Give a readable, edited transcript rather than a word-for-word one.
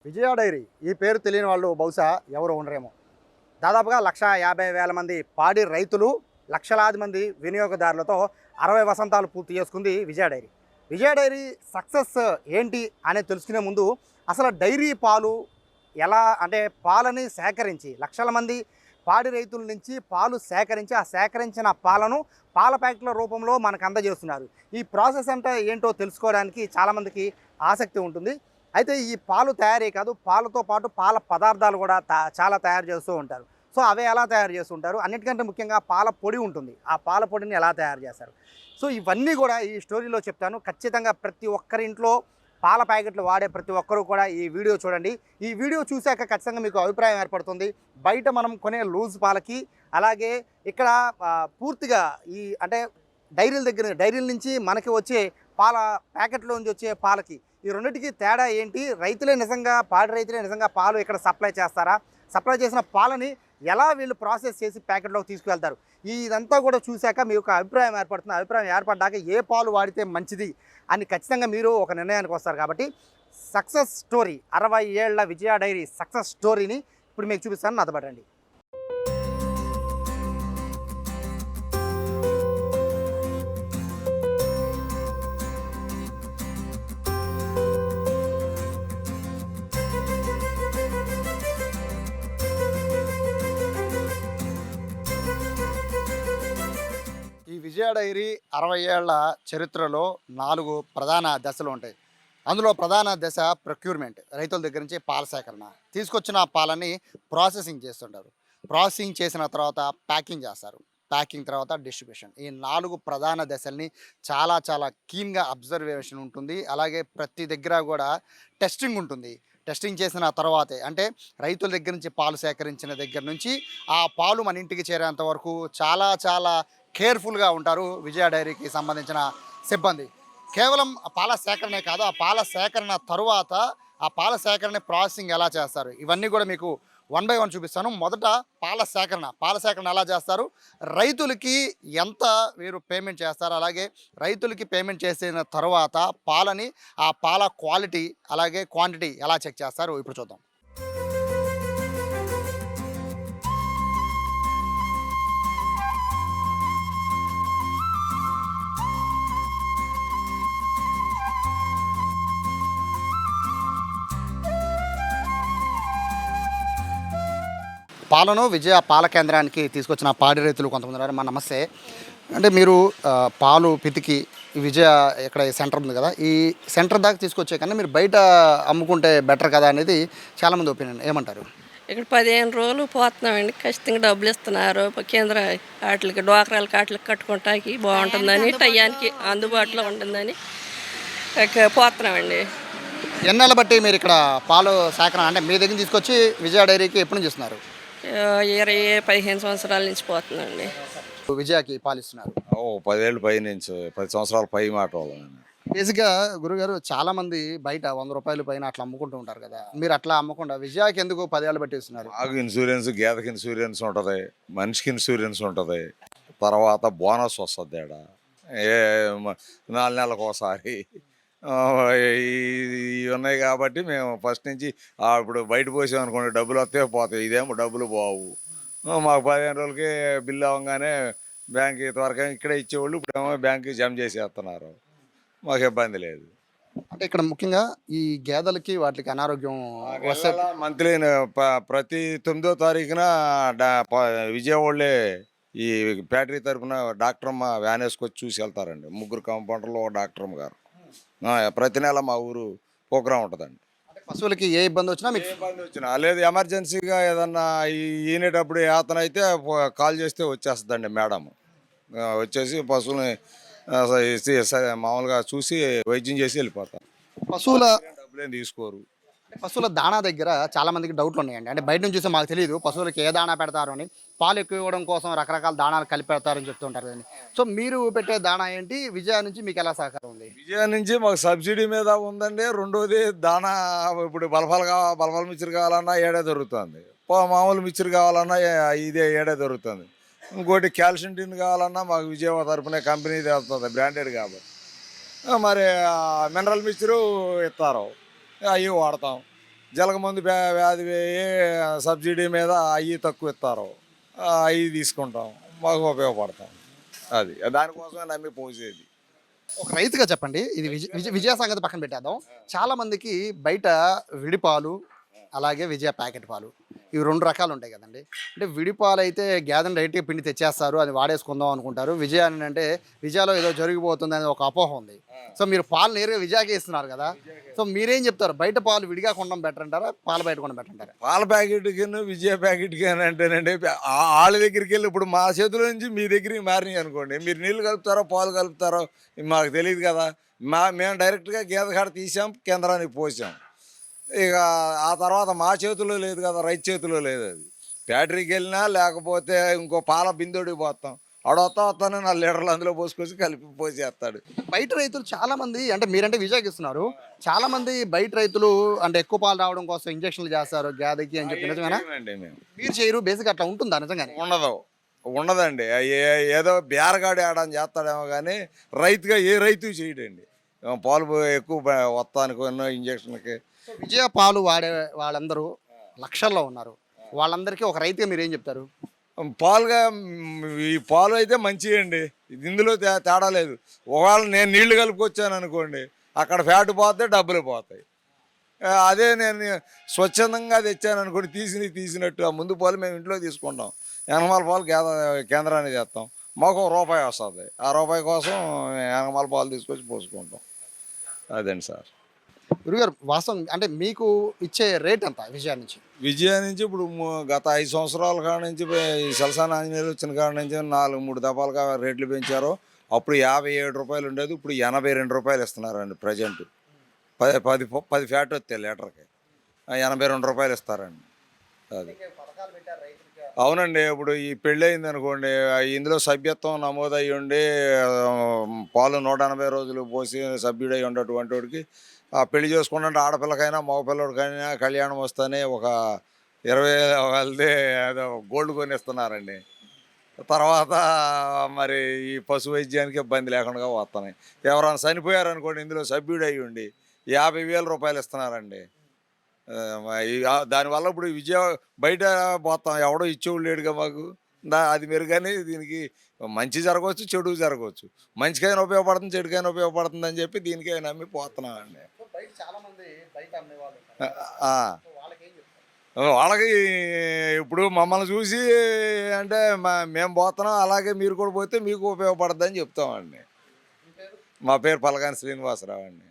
విజయ dairy ఈ పేరు తెలియని వాళ్ళు బహుశా ఎవరు ఉండరేమో. దాదాపుగా 1,50,000 మంది పాడి రైతులు, లక్షలాది మంది వినియోగదారులతో 60 వసంతాలు పూర్తి చేసుకుంది విజయ డైరీ. విజయ డైరీ సక్సెస్ ఏంటి అనేది తెలుసుకునే ముందు అసలు డైరీ పాలు ఎలా అంటే పాలని సేకరించి లక్షల మంది పాడి రైతుల నుంచి పాలు సేకరించి ఆ సేకరించిన పాలను పాల ప్యాకెట్ల రూపంలో మనకు అందజేస్తున్నారు. ఈ ప్రాసెస్ అంటే ఏంటో తెలుసుకోవడానికి చాలామందికి ఆసక్తి ఉంటుంది. అయితే ఈ పాలు తయారీ కాదు, పాలతో పాటు పాల పదార్థాలు కూడా చాలా తయారు చేస్తూ ఉంటారు. సో అవి ఎలా తయారు చేస్తుంటారు, అన్నిటికంటే ముఖ్యంగా పాల పొడి ఉంటుంది, ఆ పాల పొడిని ఎలా తయారు చేస్తారు, సో ఇవన్నీ కూడా ఈ స్టోరీలో చెప్తాను. ఖచ్చితంగా ప్రతి ఒక్కరి ఇంట్లో పాల ప్యాకెట్లు వాడే ప్రతి ఒక్కరూ కూడా ఈ వీడియో చూడండి. ఈ వీడియో చూశాక ఖచ్చితంగా మీకు అభిప్రాయం ఏర్పడుతుంది. బయట మనం కొనే లూజ్ పాలకి, అలాగే ఇక్కడ పూర్తిగా ఈ అంటే డైరీల నుంచి మనకి వచ్చే పాల ప్యాకెట్లో నుంచి వచ్చే పాలకి, ఈ రెండింటికి తేడా ఏంటి, పాడి రైతులే నిజంగా పాలు ఇక్కడ సప్లై చేస్తారా, సప్లై చేసిన పాలని ఎలా వీళ్ళు ప్రాసెస్ చేసి ప్యాకెట్లోకి తీసుకువెళ్తారు, ఇదంతా కూడా చూశాక మీ యొక్క అభిప్రాయం ఏర్పడుతుంది. అభిప్రాయం ఏర్పడ్డాక ఏ పాలు వాడితే మంచిది అని ఖచ్చితంగా మీరు ఒక నిర్ణయానికి వస్తారు. కాబట్టి సక్సెస్ స్టోరీ, 60 ఏళ్ల విజయ డైరీ సక్సెస్ స్టోరీని ఇప్పుడు మీకు చూపిస్తాను, నాతో పాటు రండి. ఈ విజయ డైరీ 60 ఏళ్ల చరిత్రలో 4 ప్రధాన దశలు ఉంటాయి. అందులో ప్రధాన దశ ప్రొక్యూర్మెంట్, రైతుల దగ్గర నుంచి పాల సేకరణ, తీసుకొచ్చిన పాలని ప్రాసెసింగ్ చేస్తుంటారు. ప్రాసెసింగ్ చేసిన తర్వాత ప్యాకింగ్ చేస్తారు. ప్యాకింగ్ తర్వాత డిస్ట్రిబ్యూషన్. ఈ 4 ప్రధాన దశల్ని చాలా చాలా కీన్గా అబ్జర్వేషన్ ఉంటుంది. అలాగే ప్రతి దగ్గర కూడా టెస్టింగ్ ఉంటుంది. టెస్టింగ్ చేసిన తర్వాతే, అంటే రైతుల దగ్గర నుంచి పాలు సేకరించిన దగ్గర నుంచి ఆ పాలు మన ఇంటికి చేరేంత వరకు చాలా చాలా కేర్ఫుల్గా ఉంటారు విజయ డైరీకి సంబంధించిన సిబ్బంది. కేవలం ఆ పాల సేకరణే కాదు, ఆ పాల సేకరణ తరువాత ఆ పాల సేకరణ ప్రాసెసింగ్ ఎలా చేస్తారు, ఇవన్నీ కూడా మీకు 1 బై 1 చూపిస్తాను. మొదట పాల సేకరణ ఎలా చేస్తారు, రైతులకి ఎంత మీరు పేమెంట్ చేస్తారు, అలాగే రైతులకి పేమెంట్ చేసిన తర్వాత పాలని, ఆ పాల క్వాలిటీ అలాగే క్వాంటిటీ ఎలా చెక్ చేస్తారు ఇప్పుడు చూద్దాం. పాలను విజయ పాల కేంద్రానికి తీసుకొచ్చిన పాడి రైతులు కొంతమంది ఉన్నారు. మా నమస్తే. అంటే మీరు పాలు పితికి విజయ ఇక్కడ సెంటర్ ఉంది కదా, ఈ సెంటర్ దాకా తీసుకొచ్చే కన్నా మీరు బయట అమ్ముకుంటే బెటర్ కదా అనేది చాలామంది ఒపీనియన్, ఏమంటారు? ఇక్కడ 15 రోజులు పోతున్నామండి, ఖచ్చితంగా డబ్బులు ఇస్తున్నారు. కేంద్ర వాటికి డోకరాలకి వాటికి కట్టుకుంటానికి బాగుంటుందని, టయానికి అందుబాటులో ఉంటుందని పోతున్నామండి. ఎన్నాళ్ళ బట్టి మీరు ఇక్కడ పాలు సేకరణ అంటే మీ దగ్గర తీసుకొచ్చి విజయ డైరీకి ఎప్పుడు నుంచి ఇస్తున్నారు? 15 సంవత్సరాల నుంచి పోతుందండి. విజయకి పాలు ఇస్తున్నారు 10 ఏళ్ళు పై నుంచి, 10 సంవత్సరాల పై మాట వాళ్ళని. బేసిక్గా గురుగారు చాలామంది బయట 100 రూపాయల పైన అట్లా అమ్ముకుంటూ ఉంటారు కదా, మీరు అట్లా అమ్మకుండా విజయకి ఎందుకు 10 ఏళ్ళు బట్టి ఇస్తున్నారు? ఆగు ఇన్సూరెన్స్, గేదెకి ఇన్సూరెన్స్ ఉంటుంది, మనిషికి ఇన్సూరెన్స్ ఉంటుంది, తర్వాత బోనస్ వస్తుంది ఆడ ఏ 4 నెలలకు ఒకసారి. ఇవి ఉన్నాయి కాబట్టి మేము ఫస్ట్ నుంచి ఇప్పుడు బయట పోసామనుకోండి డబ్బులు వస్తే పోతాయి, ఇదేమో డబ్బులు పోవు. మాకు 15 రోజులకి బిల్లు అవ్వగానే బ్యాంక్కి త్వరగా ఇక్కడే ఇచ్చేవాళ్ళు, ఇప్పుడేమో బ్యాంక్కి జమ చేసేస్తున్నారు, మాకు ఇబ్బంది లేదు. అంటే ఇక్కడ ముఖ్యంగా ఈ గేదెలకి వాటికి అనారోగ్యం వస్తే మంత్లీ ప్రతి 9వ తారీఖున విజయవాడలే ఈ ఫ్యాక్టరీ తరఫున డాక్టరమ్మ వ్యాన్ వేసుకొచ్చి చూసి వెళ్తారండి. 3 కాంపౌండర్లు ఒక డాక్టరమ్మ గారు. ప్రతి నెల మా ఊరు ప్రోగ్రాం ఉంటుందండి. పశువులకి ఏ ఇబ్బంది వచ్చినా మీకు ఇబ్బంది వచ్చినా లేదు, ఎమర్జెన్సీగా ఏదన్నా ఈనేటప్పుడు యాతన అయితే కాల్ చేస్తే వచ్చేస్తుందండి మేడం. వచ్చేసి పశువుని మామూలుగా చూసి వైద్యం చేసి వెళ్ళిపోతారు. పశువుల డబ్బులేం తీసుకోరు. పశువుల దాణా దగ్గర చాలా మందికి డౌట్లు ఉన్నాయండి. అంటే బయట నుంచి చూస్తే మాకు తెలియదు పశువులకి ఏ దాణా పెడతారు అని, పాలు ఎక్కువ ఇవ్వడం కోసం రకరకాల దాణాలు కలిపి పెడతారని చెప్తుంటారు కదండి. సో మీరు పెట్టే దాణా ఏంటి, విజయ నుంచి మీకు ఎలా సహకారం ఉంది? విజయ నుంచి మాకు సబ్సిడీ మీద ఉందండి. రెండోది దాణా, ఇప్పుడు బలఫల మిక్చర్ కావాలన్నా ఏడే దొరుకుతుంది, మామూలు మిక్చర్ కావాలన్నా ఇదే ఏడే దొరుకుతుంది. ఇంకోటి కాల్షియం టిన్ కావాలన్నా మాకు విజయవాడ తరపున కంపెనీ వస్తుంది, బ్రాండెడ్ కాబట్టి. మరి మినరల్ మిక్చరు ఇస్తారు, అవి వాడతాం. జలగమందు వ్యాధి సబ్సిడీ మీద అవి తక్కువ ఇస్తారు, అవి తీసుకుంటాం, మాకు ఉపయోగపడతాం. అది దానికోసమే నమ్మి పోసేది. ఒక రైతుగా చెప్పండి, ఇది విజయ సంగతి పక్కన పెట్టేద్దాం. చాలా మందికి బయట విడిపాలు అలాగే విజయ ప్యాకెట్ పాలు ఇవి 2 రకాలు ఉంటాయి కదండి. అంటే విడిపాలు అయితే గేదెని డైరెక్ట్గా పిండి తెచ్చేస్తారు, అది వాడేసుకుందాం అనుకుంటారు. విజయ అని అంటే విజయలో ఏదో జరిగిపోతుంది అని ఒక అపోహ ఉంది. సో మీరు పాలు నేరుగా విజయకే ఇస్తున్నారు కదా, సో మీరేం చెప్తారు? బయట పాలు విడిగా కొనడం బెటర్ అంటారా, పాలు బయట కొనడం బెటర్ అంటారా? పాల ప్యాకెట్కి విజయ ప్యాకెట్కి అని అంటేనండి, వాళ్ళ దగ్గరికి వెళ్ళి ఇప్పుడు మా చేతిలో నుంచి మీ దగ్గరికి మారినాయి అనుకోండి, మీరు నీళ్ళు కలుపుతారో పాలు కలుపుతారో మాకు తెలియదు కదా. మేము డైరెక్ట్గా గేదె కాడ తీసాం, కేంద్రానికి పోసాం. ఇక ఆ తర్వాత మా చేతిలో లేదు కదా, రైతు చేతిలో లేదు. అది ఫ్యాక్టరీకి వెళ్ళినా లేకపోతే ఇంకో పాల బిందోడికి పోతాం, వస్తానే 4 లీటర్లు అందులో పోసుకొచ్చి కలిపి పోసేస్తాడు. బయట రైతులు చాలా మంది, అంటే మీరంటే విజయకి ఇస్తున్నారు, చాలా మంది బయట రైతులు అంటే ఎక్కువ పాలు రావడం కోసం ఇంజక్షన్లు చేస్తారు గేదెకి అని చెప్పి, నిజమేనా? మేము మీరు చేయరు, బేసిక్ అట్లా ఉంటుందా నిజంగానే? ఉండదండి. ఏదో బేరగాడి ఆడని చేస్తాడేమో కానీ రైతుగా ఏ రైతు చేయడండి. పాలు ఎక్కువ వస్తానికి ఇంజక్షన్కి. విజయ పాలు వాడే వాళ్ళందరూ లక్షల్లో ఉన్నారు, వాళ్ళందరికీ ఒక రైతుగా మీరు ఏం చెప్తారు? పాలుగా ఈ పాలు అయితే మంచిగా అండి, ఇందులో తేడా లేదు. ఒకవేళ నేను నీళ్లు కలుపుకొచ్చాను అనుకోండి, అక్కడ ఫ్యాట్ పోతే డబ్బులు పోతాయి. అదే నేను స్వచ్ఛందంగా తెచ్చాను అనుకోండి, తీసినట్టు ఆ ముందు పాలు మేము ఇంట్లో తీసుకుంటాం, ఎనమాల పాలు కేంద్రానికి తెస్తాం, మాకు ₹1 వస్తుంది. ఆ రూపాయి కోసం ఎనమాల పాలు తీసుకొచ్చి పోసుకుంటాం. అదండి సార్. గురుగారు వాస్తవం అంటే మీకు ఇచ్చే రేట్ ఎంత విజయ నుంచి? విజయ నుంచి ఇప్పుడు గత 5 సంవత్సరాల కాడ నుంచి ఈ సలసాన ఆంజనేయులు వచ్చిన కాడ నుంచి 3 దఫాలుగా రేట్లు పెంచారు. అప్పుడు ₹57 ఉండేది, ఇప్పుడు ₹82 ఇస్తున్నారండి ప్రజెంట్. 10 ఫ్యాట్ వస్తాయి లీటర్కి, ₹82 ఇస్తారండి. అది అవునండి. ఇప్పుడు ఈ పెళ్ళి అయింది అనుకోండి, ఇందులో సభ్యత్వం నమోదు అయ్యి ఉండి పాలు 180 రోజులు పోసి సభ్యుడై ఉండేటువంటి వాడికి ఆ పెళ్లి చేసుకుంటే ఆడపిల్లకైనా మగపిల్లడికైనా కళ్యాణం వస్తేనే ఒక 20,000 వెళ్తే ఏదో గోల్డ్ కొనిస్తున్నారండి. తర్వాత మరి ఈ పశు వైద్యానికి ఇబ్బంది లేకుండా వస్తున్నాయి. ఎవరైనా చనిపోయారనుకోండి, ఇందులో సభ్యుడు అయ్యి ఉండి ₹50,000 ఇస్తున్నారండి. దానివల్ల ఇప్పుడు విజయ బయట పోతాం, ఎవడో ఇచ్చేవాళ్ళు లేడుగా మాకు. అది మెరుగని దీనికి మంచి జరగవచ్చు, చెడు జరగవచ్చు. మంచికైనా ఉపయోగపడుతుంది, చెడుకైనా ఉపయోగపడుతుంది అని చెప్పి దీనికే నమ్మి పోతున్నామండి. వాళ్ళకి ఇప్పుడు మమ్మల్ని చూసి అంటే మేము పోతున్నాం, అలాగే మీరు కూడా పోతే మీకు ఉపయోగపడుతుంది అని చెప్తామండి. మా పేరు పలగాని శ్రీనివాసరావు అండి.